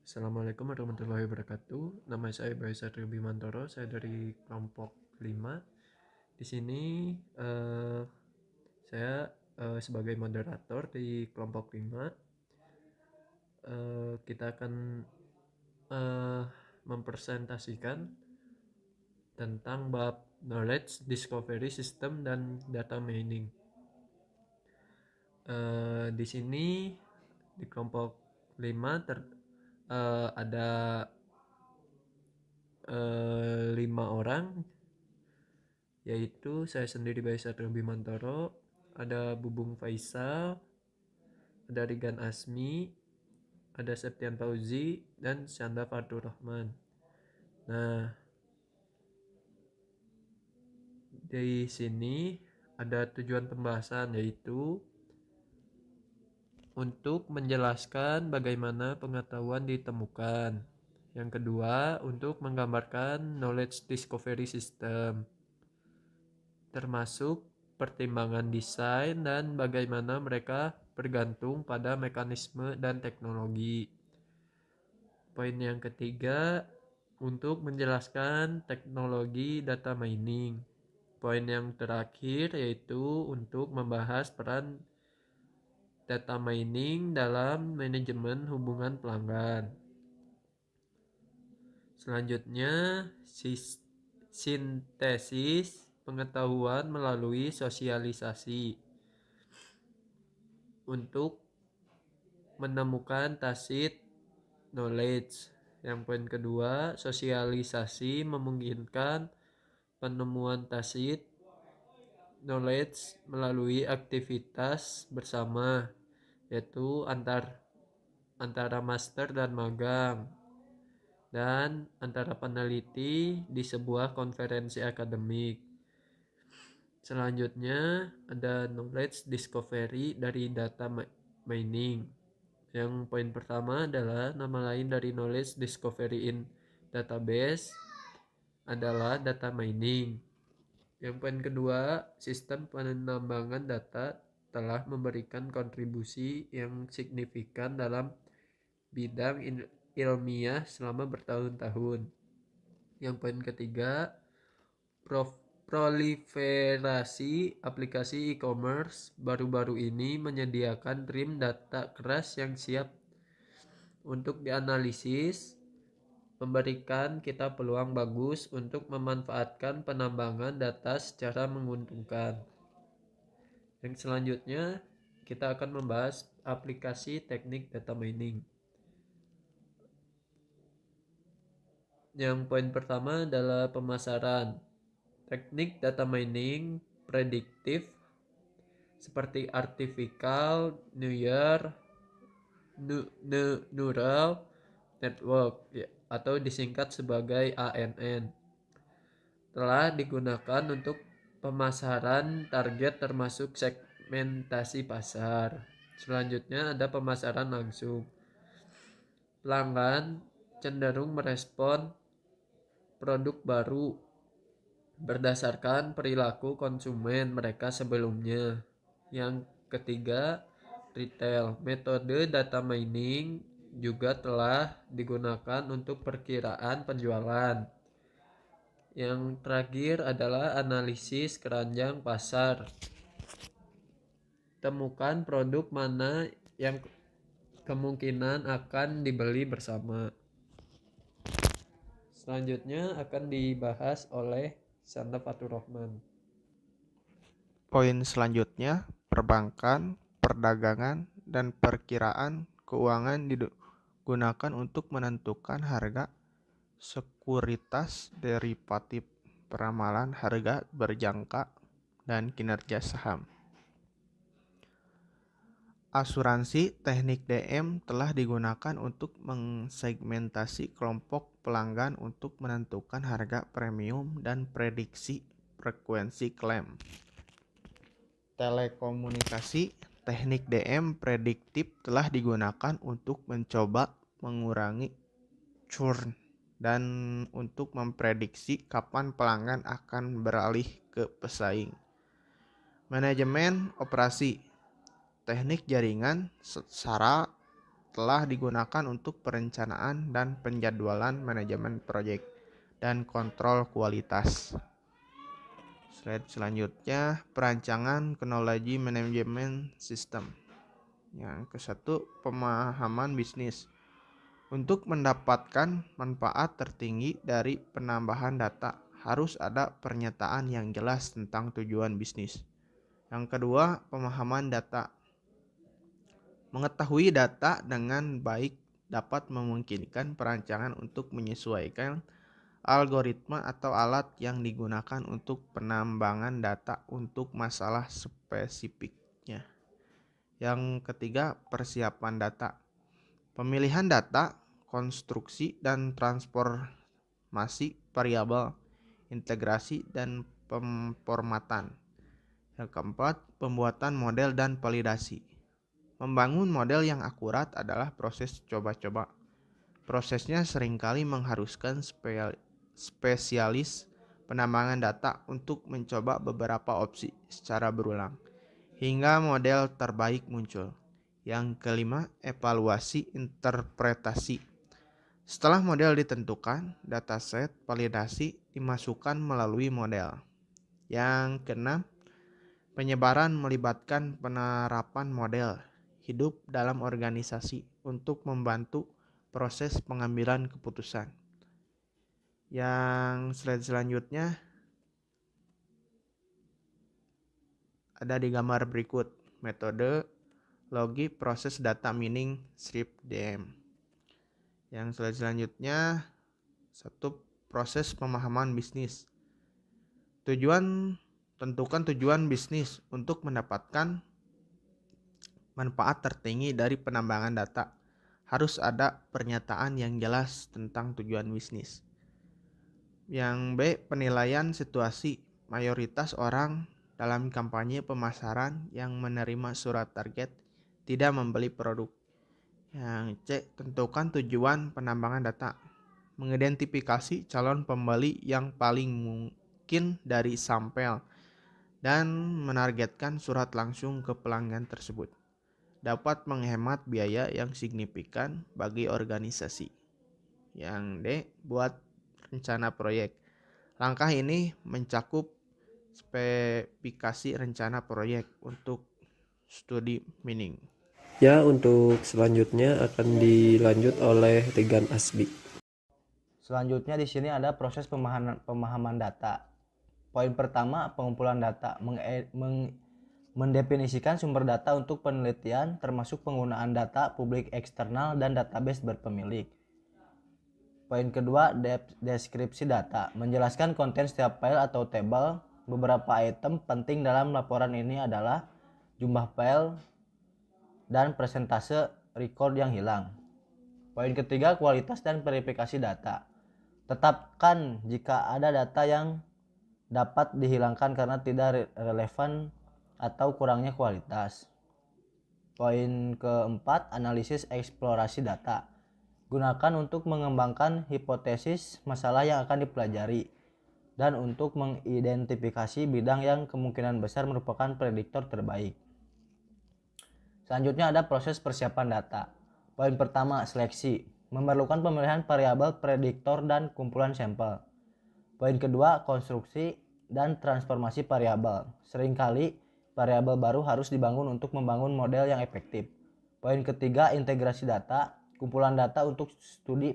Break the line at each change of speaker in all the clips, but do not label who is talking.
Assalamualaikum warahmatullahi wabarakatuh. Nama saya Bayu Satrio Bimantoro. Saya dari kelompok 5. Di sini saya sebagai moderator di kelompok 5. Kita akan eh, mempresentasikan tentang bab knowledge discovery system dan data mining. Di sini di kelompok 5 ada 5 orang, yaitu saya sendiri Bayu Satrio Bimantoro, ada Bubung Faisal, ada Rigan Asmi, ada Septian Fauzi, dan Syanda Fatur Rahman. Nah, di sini ada tujuan pembahasan, yaitu untuk menjelaskan bagaimana pengetahuan ditemukan. Yang kedua, untuk menggambarkan knowledge discovery system, termasuk pertimbangan desain dan bagaimana mereka bergantung pada mekanisme dan teknologi. Poin yang ketiga, untuk menjelaskan teknologi data mining. Poin yang terakhir yaitu untuk membahas peran data mining dalam manajemen hubungan pelanggan. Selanjutnya, sintesis pengetahuan melalui sosialisasi untuk menemukan tacit knowledge. Yang poin kedua, sosialisasi memungkinkan penemuan tacit knowledge melalui aktivitas bersama, yaitu antara master dan magang, dan antara peneliti di sebuah konferensi akademik. Selanjutnya ada knowledge discovery dari data mining. Yang poin pertama adalah nama lain dari knowledge discovery in database adalah data mining. Yang poin kedua, sistem penambangan data telah memberikan kontribusi yang signifikan dalam bidang ilmiah selama bertahun-tahun. Yang poin ketiga, proliferasi aplikasi e-commerce baru-baru ini menyediakan rim data keras yang siap untuk dianalisis, memberikan kita peluang bagus untuk memanfaatkan penambangan data secara menguntungkan. Yang selanjutnya, kita akan membahas aplikasi teknik data mining. Yang poin pertama adalah pemasaran. Teknik data mining prediktif seperti artificial neural network atau disingkat sebagai ANN telah digunakan untuk pemasaran target termasuk segmentasi pasar. Selanjutnya ada pemasaran langsung. Pelanggan cenderung merespon produk baru berdasarkan perilaku konsumen mereka sebelumnya. Yang ketiga, retail. Metode data mining juga telah digunakan untuk perkiraan penjualan. Yang terakhir adalah analisis keranjang pasar. Temukan produk mana yang kemungkinan akan dibeli bersama. Selanjutnya akan dibahas oleh Syanda Fatur Rahman.
Poin selanjutnya, perbankan, perdagangan, dan perkiraan keuangan digunakan untuk menentukan harga sekuritas derivatif, peramalan harga berjangka, dan kinerja saham. Asuransi teknik DM telah digunakan untuk mengsegmentasi kelompok pelanggan untuk menentukan harga premium dan prediksi frekuensi klaim. Telekomunikasi teknik DM prediktif telah digunakan untuk mencoba mengurangi churn dan untuk memprediksi kapan pelanggan akan beralih ke pesaing. Manajemen operasi teknik jaringan telah digunakan untuk perencanaan dan penjadwalan manajemen proyek dan kontrol kualitas. Slide selanjutnya, perancangan teknologi manajemen sistem. Yang ke-1, pemahaman bisnis. Untuk mendapatkan manfaat tertinggi dari penambahan data, harus ada pernyataan yang jelas tentang tujuan bisnis. Yang kedua, pemahaman data. Mengetahui data dengan baik dapat memungkinkan perancangan untuk menyesuaikan algoritma atau alat yang digunakan untuk penambangan data untuk masalah spesifiknya. Yang ketiga, persiapan data. Pemilihan data, konstruksi dan transformasi variabel, integrasi dan pemformatan. Yang keempat, pembuatan model dan validasi. Membangun model yang akurat adalah proses coba-coba. Prosesnya seringkali mengharuskan spesialis penambangan data untuk mencoba beberapa opsi secara berulang, hingga model terbaik muncul. Yang kelima, evaluasi interpretasi. Setelah model ditentukan, dataset validasi dimasukkan melalui model. Yang keenam, penyebaran melibatkan penerapan model hidup dalam organisasi untuk membantu proses pengambilan keputusan. Yang slide selanjutnya ada di gambar berikut, metode logi proses data mining strip DM. Yang slide selanjutnya, 1, proses pemahaman bisnis. Tentukan tujuan bisnis untuk mendapatkan manfaat tertinggi dari penambangan data. Harus ada pernyataan yang jelas tentang tujuan bisnis. Yang B, penilaian situasi. Mayoritas orang dalam kampanye pemasaran yang menerima surat target tidak membeli produk. Yang C, tentukan tujuan penambangan data. Mengidentifikasi calon pembeli yang paling mungkin dari sampel dan menargetkan surat langsung ke pelanggan tersebut. Dapat menghemat biaya yang signifikan bagi organisasi. Yang D, buat rencana proyek. Langkah ini mencakup spesifikasi rencana proyek untuk studi mining.
Ya, untuk selanjutnya akan dilanjut oleh Regan Asbi.
Selanjutnya di sini ada proses pemahaman data. Poin pertama, pengumpulan data. Mendefinisikan sumber data untuk penelitian termasuk penggunaan data publik eksternal dan database berpemilik. Poin kedua, deskripsi data. Menjelaskan konten setiap file atau tabel. Beberapa item penting dalam laporan ini adalah jumlah file dan persentase record yang hilang. Poin ketiga, kualitas dan verifikasi data. Tetapkan jika ada data yang dapat dihilangkan karena tidak relevan atau kurangnya kualitas. Poin keempat, analisis eksplorasi data. Gunakan untuk mengembangkan hipotesis masalah yang akan dipelajari dan untuk mengidentifikasi bidang yang kemungkinan besar merupakan prediktor terbaik. Selanjutnya ada proses persiapan data. Poin pertama, seleksi. Memerlukan pemilihan variabel prediktor dan kumpulan sampel. Poin kedua, konstruksi dan transformasi variabel. Seringkali variabel baru harus dibangun untuk membangun model yang efektif. Poin ketiga, integrasi data. Kumpulan data untuk studi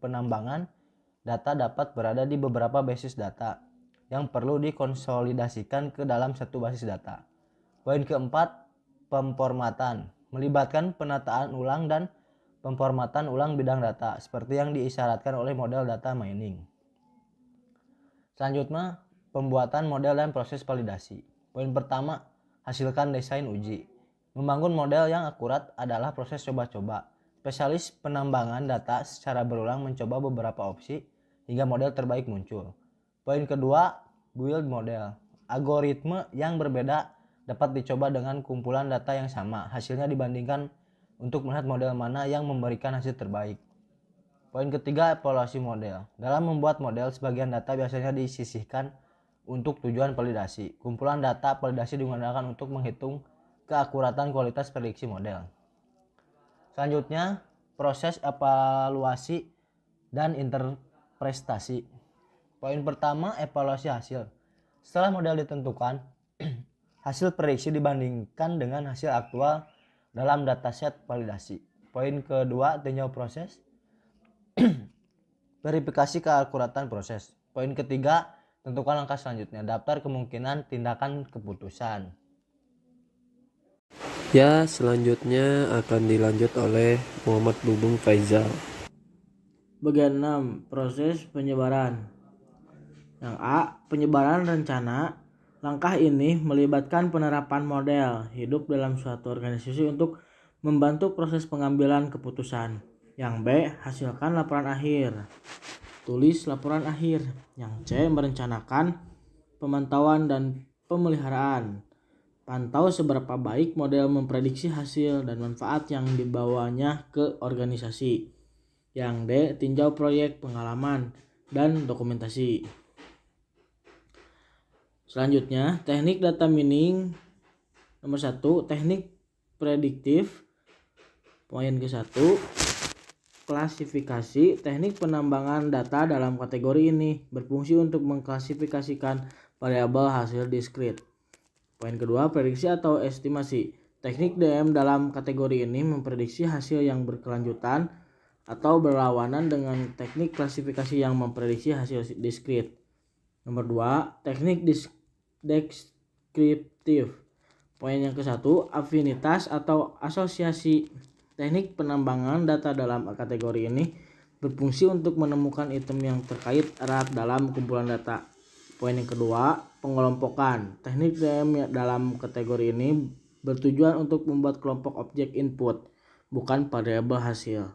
penambangan data dapat berada di beberapa basis data yang perlu dikonsolidasikan ke dalam satu basis data. Poin keempat, pemformatan. Melibatkan penataan ulang dan pemformatan ulang bidang data seperti yang diisyaratkan oleh model data mining. Selanjutnya, pembuatan model dan proses validasi. Poin pertama, hasilkan desain uji. Membangun model yang akurat adalah proses coba-coba. Spesialis penambangan data secara berulang mencoba beberapa opsi hingga model terbaik muncul. Poin kedua, build model. Algoritma yang berbeda dapat dicoba dengan kumpulan data yang sama. Hasilnya dibandingkan untuk melihat model mana yang memberikan hasil terbaik. Poin ketiga, evaluasi model. Dalam membuat model, sebagian data biasanya disisihkan untuk tujuan validasi. Kumpulan data validasi digunakan untuk menghitung keakuratan kualitas prediksi model. Selanjutnya, proses evaluasi dan interpretasi. Poin pertama, evaluasi hasil. Setelah model ditentukan, hasil prediksi dibandingkan dengan hasil aktual dalam dataset validasi. Poin kedua, tinjau proses. Verifikasi keakuratan proses. Poin ketiga, tentukan langkah selanjutnya. Daftar kemungkinan tindakan keputusan.
Ya, selanjutnya akan dilanjut oleh Muhammad Bubung Faizal.
Bagian 6, proses penyebaran. Yang A, penyebaran rencana. Langkah ini melibatkan penerapan model hidup dalam suatu organisasi untuk membantu proses pengambilan keputusan. Yang B, hasilkan laporan akhir. Tulis laporan akhir. Yang C, merencanakan pemantauan dan pemeliharaan. Pantau seberapa baik model memprediksi hasil dan manfaat yang dibawanya ke organisasi. Yang D, tinjau proyek, pengalaman, dan dokumentasi. Selanjutnya, teknik data mining. Nomor 1, teknik prediktif. Poin ke-1, klasifikasi. Teknik penambangan data dalam kategori ini berfungsi untuk mengklasifikasikan variabel hasil diskrit. Poin kedua, prediksi atau estimasi. Teknik DM dalam kategori ini memprediksi hasil yang berkelanjutan atau berlawanan dengan teknik klasifikasi yang memprediksi hasil diskrit. Nomor 2, teknik deskriptif. Poin yang ke-1, afinitas atau asosiasi. Teknik penambangan data dalam kategori ini berfungsi untuk menemukan item yang terkait erat dalam kumpulan data. Poin yang kedua, pengelompokan. Teknik DM dalam kategori ini bertujuan untuk membuat kelompok objek input, bukan variabel hasil.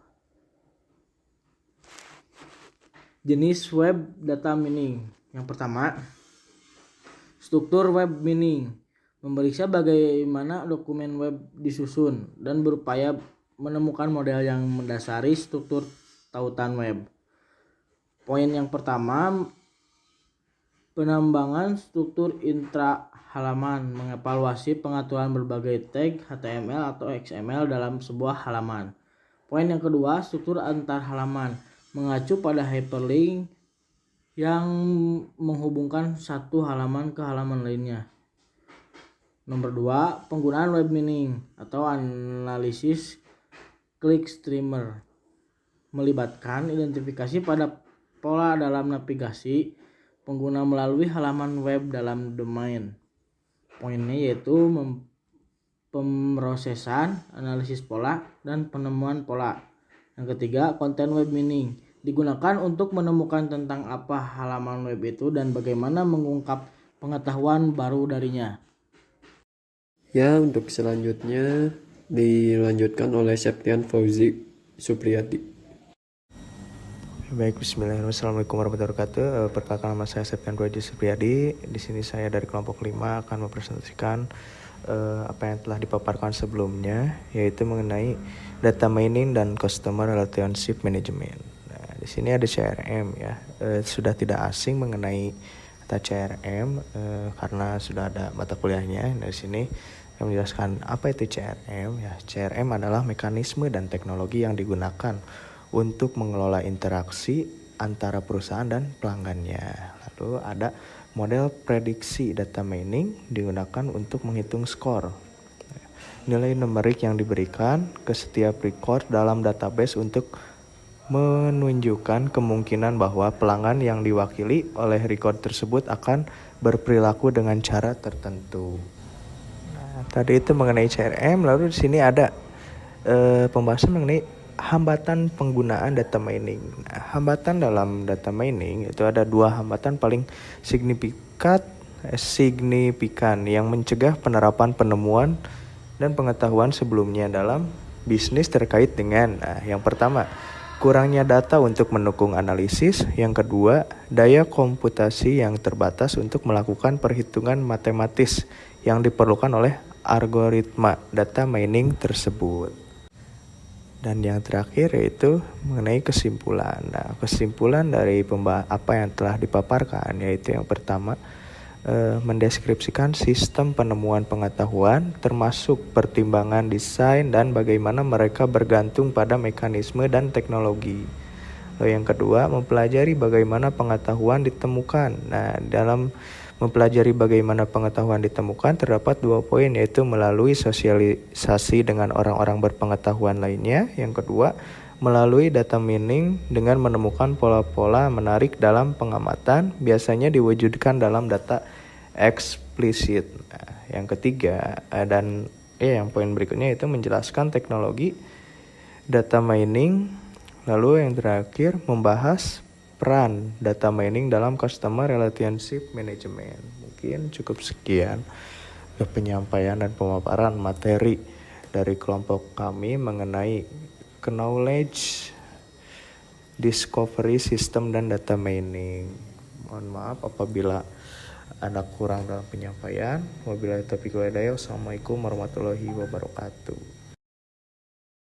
Jenis web data mining. Yang pertama, struktur web mining. Memeriksa bagaimana dokumen web disusun dan berupaya menemukan model yang mendasari struktur tautan web. Poin yang pertama, penambangan struktur intra halaman, mengevaluasi pengaturan berbagai tag HTML atau XML dalam sebuah halaman. Poin yang kedua, struktur antar halaman, mengacu pada hyperlink yang menghubungkan satu halaman ke halaman lainnya. Nomor 2, penggunaan web mining atau analisis clickstreamer, melibatkan identifikasi pada pola dalam navigasi pengguna melalui halaman web dalam domain. Poinnya yaitu pemrosesan, analisis pola, dan penemuan pola. Yang ketiga, konten web mining, digunakan untuk menemukan tentang apa halaman web itu dan bagaimana mengungkap pengetahuan baru darinya.
Ya, untuk selanjutnya dilanjutkan oleh Septian Fauzi Supriyadi.
Baik, bismillahirrahmanirrahim. Assalamualaikum warahmatullahi wabarakatuh. Perkenalkan, nama saya Septian Fauzi Supriyadi. Di sini saya dari kelompok 5 akan mempresentasikan apa yang telah dipaparkan sebelumnya, yaitu mengenai data mining dan customer relationship management. Nah, di sini ada CRM ya. Sudah tidak asing mengenai data CRM karena sudah ada mata kuliahnya. Dari sini saya menjelaskan apa itu CRM ya. CRM adalah mekanisme dan teknologi yang digunakan untuk mengelola interaksi antara perusahaan dan pelanggannya. Lalu ada model prediksi data mining, digunakan untuk menghitung skor. Nilai numerik yang diberikan ke setiap record dalam database untuk menunjukkan kemungkinan bahwa pelanggan yang diwakili oleh record tersebut akan berperilaku dengan cara tertentu. Nah, tadi itu mengenai CRM, lalu di sini ada pembahasan mengenai hambatan penggunaan data mining. Nah, hambatan dalam data mining itu ada dua hambatan paling signifikan yang mencegah penerapan penemuan dan pengetahuan sebelumnya dalam bisnis terkait dengan yang pertama, kurangnya data untuk mendukung analisis. Yang kedua, daya komputasi yang terbatas untuk melakukan perhitungan matematis yang diperlukan oleh algoritma data mining tersebut. Dan yang terakhir yaitu mengenai kesimpulan. Nah, kesimpulan dari apa yang telah dipaparkan yaitu yang pertama, mendeskripsikan sistem penemuan pengetahuan termasuk pertimbangan desain dan bagaimana mereka bergantung pada mekanisme dan teknologi. Lalu yang kedua, mempelajari bagaimana pengetahuan ditemukan. Nah, dalam mempelajari bagaimana pengetahuan ditemukan terdapat 2 poin, yaitu melalui sosialisasi dengan orang-orang berpengetahuan lainnya. Yang kedua, melalui data mining dengan menemukan pola-pola menarik dalam pengamatan, biasanya diwujudkan dalam data eksplisit. Nah, yang ketiga yang poin berikutnya itu menjelaskan teknologi data mining. Lalu yang terakhir membahas peran data mining dalam customer relationship management. Mungkin cukup sekian penyampaian dan pemaparan materi dari kelompok kami mengenai knowledge discovery system dan data mining. Mohon maaf apabila ada kurang dalam penyampaian. Wabillahi taufiq wal hidayah. Wassalamualaikum warahmatullahi wabarakatuh.